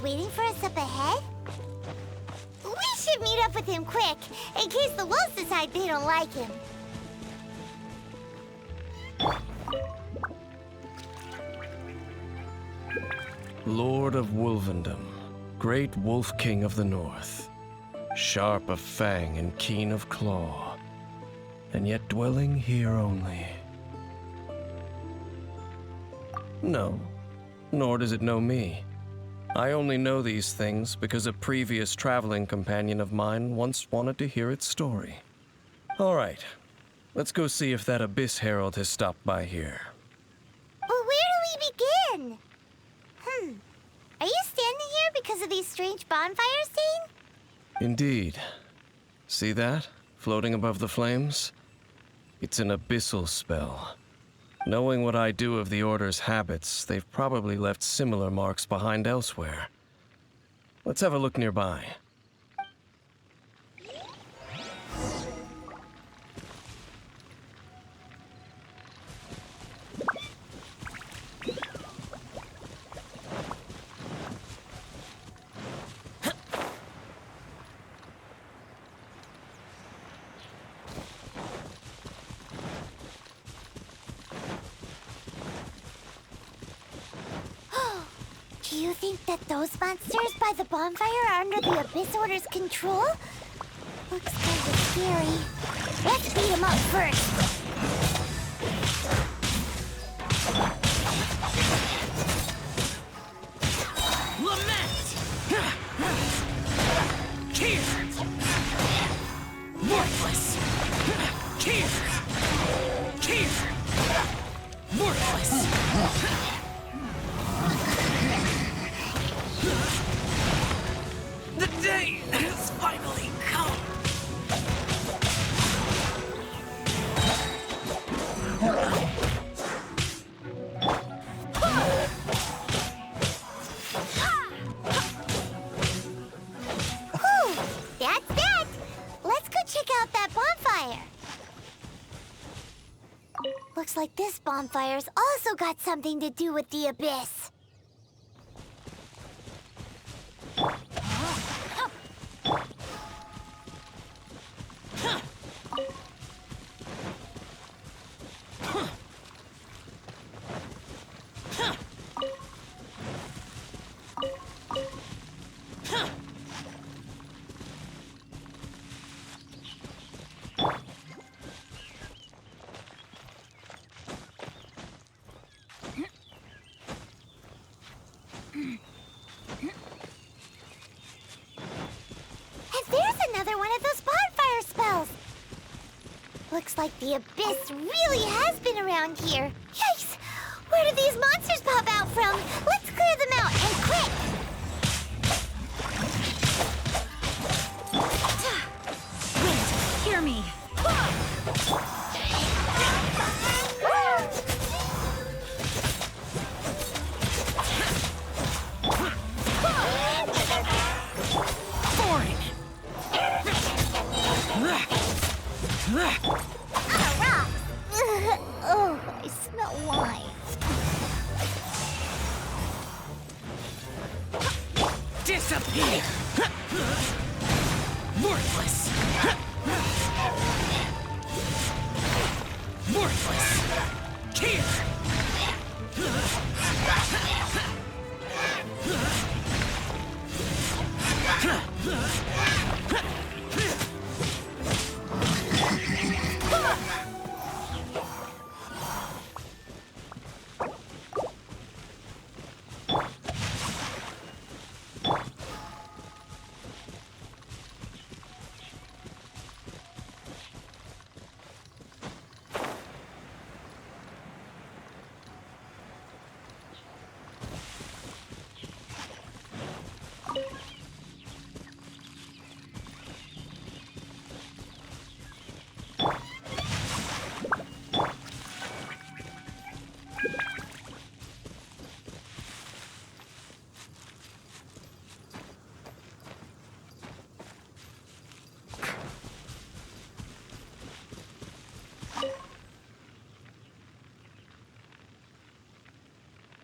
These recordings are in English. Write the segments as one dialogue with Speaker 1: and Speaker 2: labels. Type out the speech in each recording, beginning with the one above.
Speaker 1: he's waiting for us up ahead? We should meet up with him quick, in case the wolves decide they don't like him.
Speaker 2: Lord of Wolvendom, great Wolf King of the North, sharp of fang and keen of claw, and yet dwelling here only. No, nor does it know me. I only know these things because a previous traveling companion of mine once wanted to hear its story. All right, let's go see if that Abyss Herald has stopped by here.
Speaker 1: But where do we begin? Are you standing here because of these strange bonfires, Dane?
Speaker 2: Indeed. See that, floating above the flames? It's an abyssal spell. Knowing what I do of the Order's habits, they've probably left similar marks behind elsewhere. Let's have a look nearby.
Speaker 1: Do you think that those monsters by the bonfire are under the Abyss Order's control? Looks kind of scary. Let's beat them up first.
Speaker 3: Lament! Here! Worthless! Here! Here! Worthless! The day has finally come!
Speaker 1: That's that! Let's go check out that bonfire! Looks like this bonfire's also got something to do with the Abyss. Another one of those bonfire spells! Looks like the Abyss really has been around here. Yikes! Where did these monsters pop out from? Let's clear them out, and quick!
Speaker 3: Wind, hear me!
Speaker 1: Oh, I smell wine.
Speaker 3: Disappear! Worthless! Worthless! Here!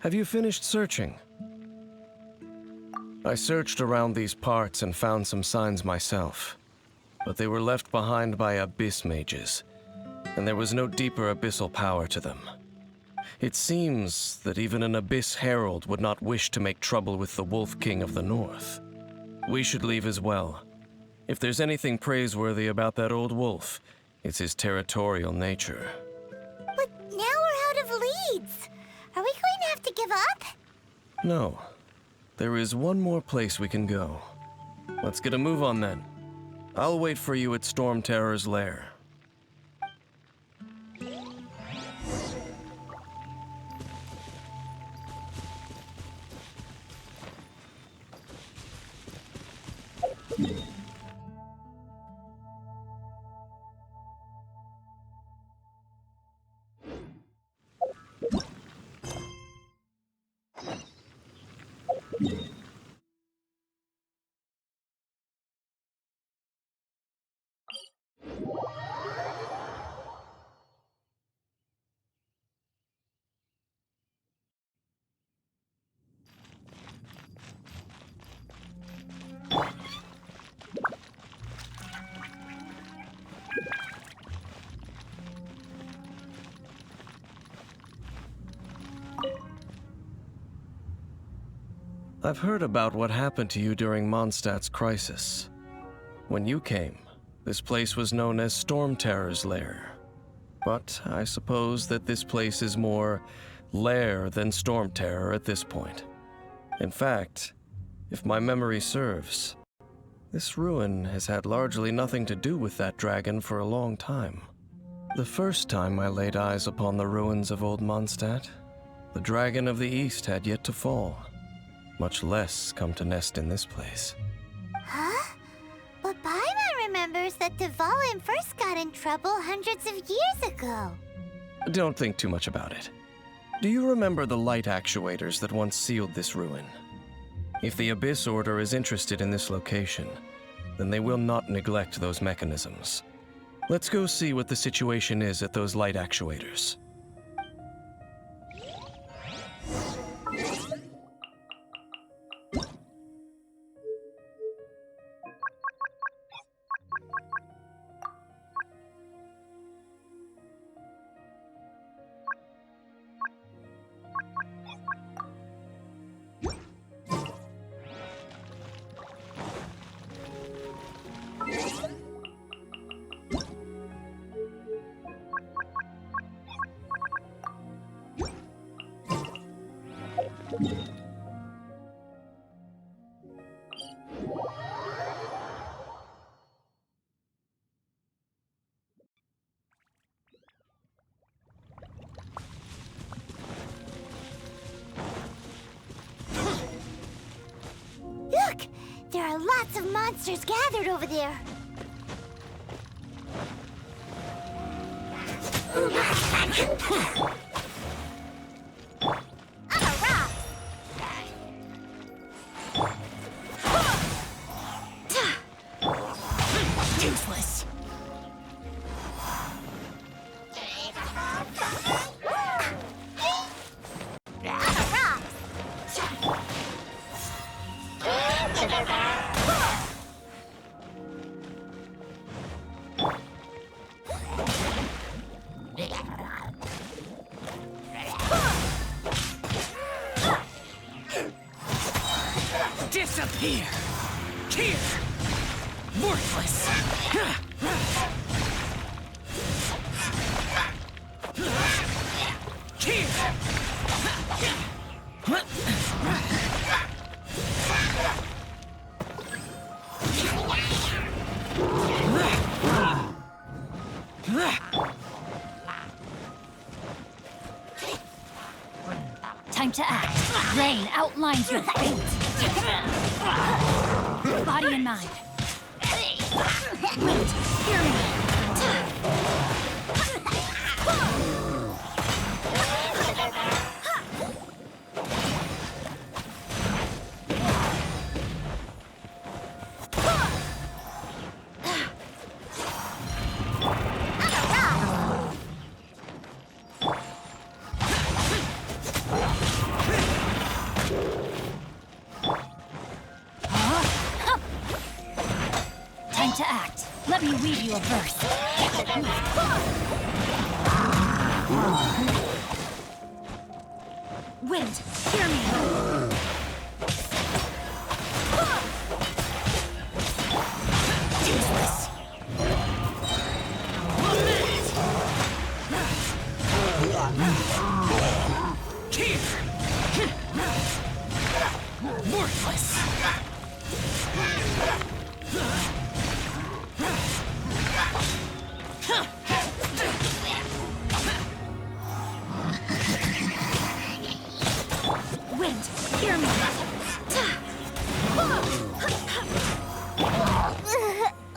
Speaker 2: Have you finished searching? I searched around these parts and found some signs myself, but they were left behind by abyss mages, and there was no deeper abyssal power to them. It seems that even an abyss herald would not wish to make trouble with the Wolf King of the North. We should leave as well. If there's anything praiseworthy about that old wolf, it's his territorial nature.
Speaker 1: But now we're out of leads. Are we going to have to give up?
Speaker 2: No. There is one more place we can go. Let's get a move on then. I'll wait for you at Storm Terror's lair. I've heard about what happened to you during Mondstadt's crisis. When you came, this place was known as Storm Terror's lair. But I suppose that this place is more lair than Storm Terror at this point. In fact, if my memory serves, this ruin has had largely nothing to do with that dragon for a long time. The first time I laid eyes upon the ruins of Old Mondstadt, the dragon of the East had yet to fall, much less come to nest in this place.
Speaker 1: Huh? But Paimon remembers that Dvalin first got in trouble hundreds of years ago.
Speaker 2: Don't think too much about it. Do you remember the light actuators that once sealed this ruin? If the Abyss Order is interested in this location, then they will not neglect those mechanisms. Let's go see what the situation is at those light actuators.
Speaker 1: Look! There are lots of monsters gathered over there. I'm a rock!
Speaker 3: Useless. Disappear! Here! Worthless!
Speaker 4: Time to act. Rain outlines your fate. Body and mind. Wait, hear me. Let me read you a verse. Wind, hear me. Useless.
Speaker 3: Worthless.
Speaker 4: Wind, hear me.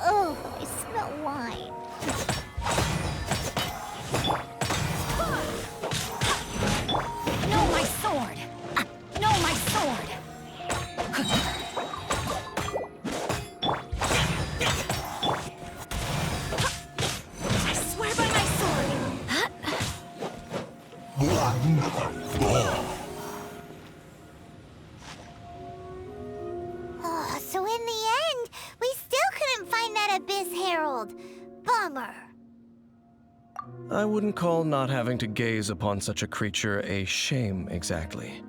Speaker 1: Oh, I smell wine.
Speaker 4: No, my sword. No, my sword. I swear by my sword.
Speaker 1: Oh, so in the end, we still couldn't find that Abyss Herald. Bummer.
Speaker 2: I wouldn't call not having to gaze upon such a creature a shame exactly.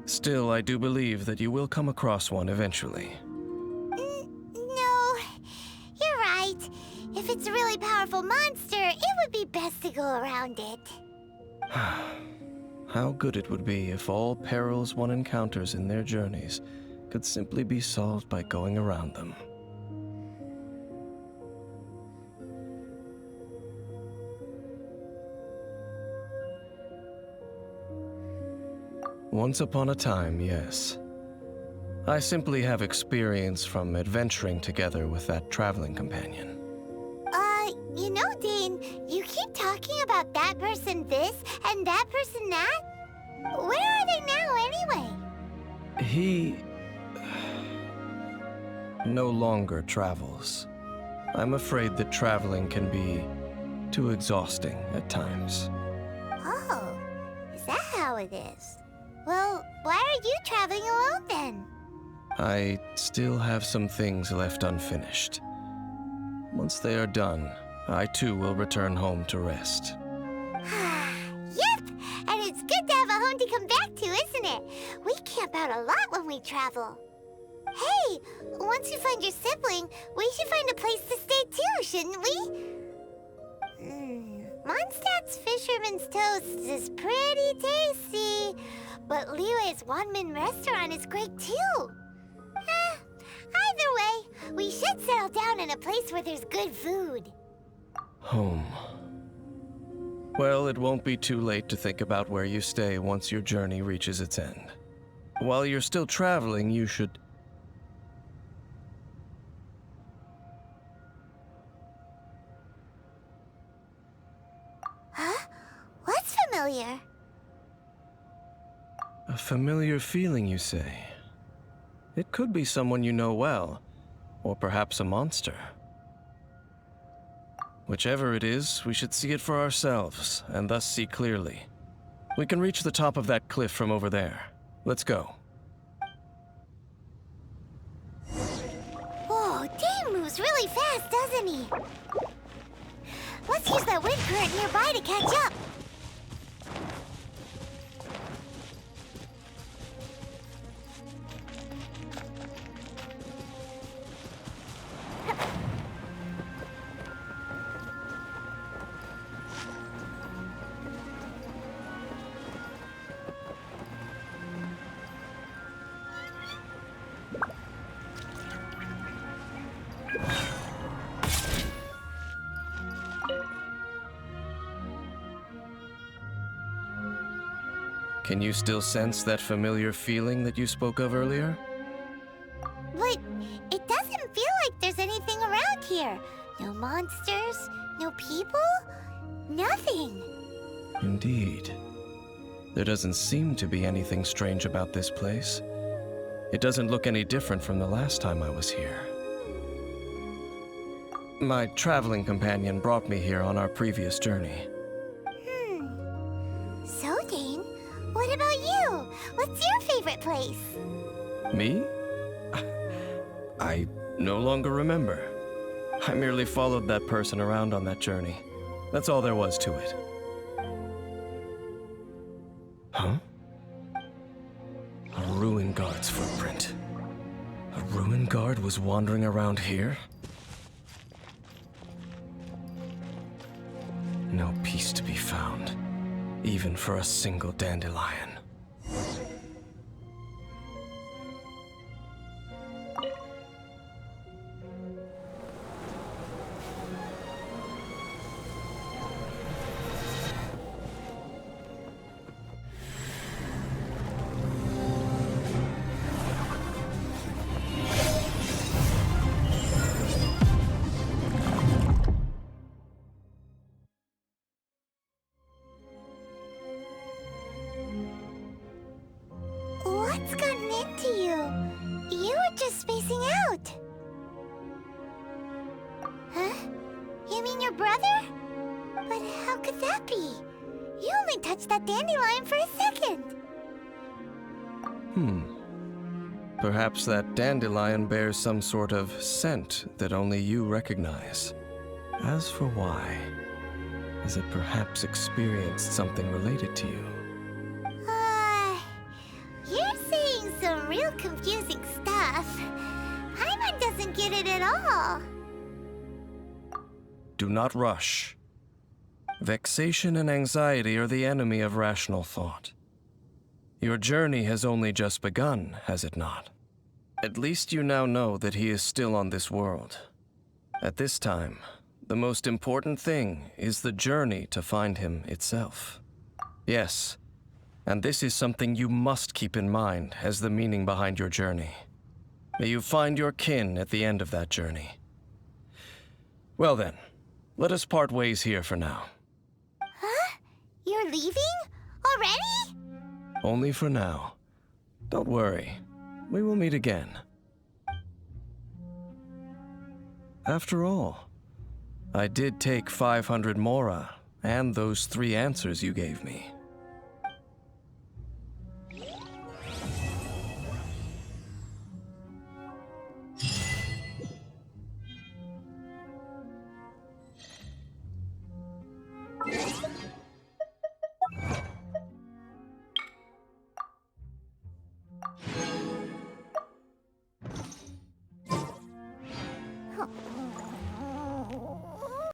Speaker 2: Still, I do believe that you will come across one eventually.
Speaker 1: No, you're right. If it's a really powerful monster, it would be best to go around it.
Speaker 2: How good it would be if all perils one encounters in their journeys could simply be solved by going around them. Once upon a time, yes. I simply have experience from adventuring together with that traveling companion.
Speaker 1: You know, Dane, you keep talking about that person this and that person that. Where are they now, anyway?
Speaker 2: He no longer travels. I'm afraid that traveling can be too exhausting at times.
Speaker 1: Oh, is that how it is? Well, why are you traveling alone then?
Speaker 2: I still have some things left unfinished. Once they are done, I too will return home to rest.
Speaker 1: Yep, and it's good to have a home to come back to, isn't it? We camp out a lot when we travel. Hey, once you find your sibling, we should find a place to stay too, shouldn't we? Mondstadt's Fisherman's Toast is pretty tasty, but Liyue's Wanmin restaurant is great too. Either way, we should settle down in a place where there's good food.
Speaker 2: Home. Well, it won't be too late to think about where you stay once your journey reaches its end. While you're still traveling, you should...
Speaker 1: Huh? What's familiar?
Speaker 2: A familiar feeling, you say? It could be someone you know well, or perhaps a monster. Whichever it is, we should see it for ourselves, and thus see clearly. We can reach the top of that cliff from over there. Let's go.
Speaker 1: Whoa, Dane moves really fast, doesn't he? Let's use that wind current nearby to catch up.
Speaker 2: Can you still sense that familiar feeling that you spoke of earlier?
Speaker 1: But it doesn't feel like there's anything around here. No monsters, no people, nothing.
Speaker 2: Indeed. There doesn't seem to be anything strange about this place. It doesn't look any different from the last time I was here. My traveling companion brought me here on our previous journey.
Speaker 1: So, Dane, what about you? What's your favorite place?
Speaker 2: Me? I no longer remember. I merely followed that person around on that journey. That's all there was to it. Huh? A ruin guard's footprint. A ruin guard was wandering around here? No peace to be found, even for a single dandelion.
Speaker 1: What's gotten into you? You were just spacing out. Huh? You mean your brother? But how could that be? You only touched that dandelion for a second.
Speaker 2: Perhaps that dandelion bears some sort of scent that only you recognize. As for why, has it perhaps experienced something related to you?
Speaker 1: You're saying some real confusing stuff. Paimon doesn't get it at all.
Speaker 2: Do not rush. Vexation and anxiety are the enemy of rational thought. Your journey has only just begun, has it not? At least you now know that he is still on this world. At this time, the most important thing is the journey to find him itself. Yes, and this is something you must keep in mind as the meaning behind your journey. May you find your kin at the end of that journey. Well then, let us part ways here for now.
Speaker 1: Huh? You're leaving? Already?
Speaker 2: Only for now. Don't worry. We will meet again. After all, I did take 500 mora and those 3 answers you gave me.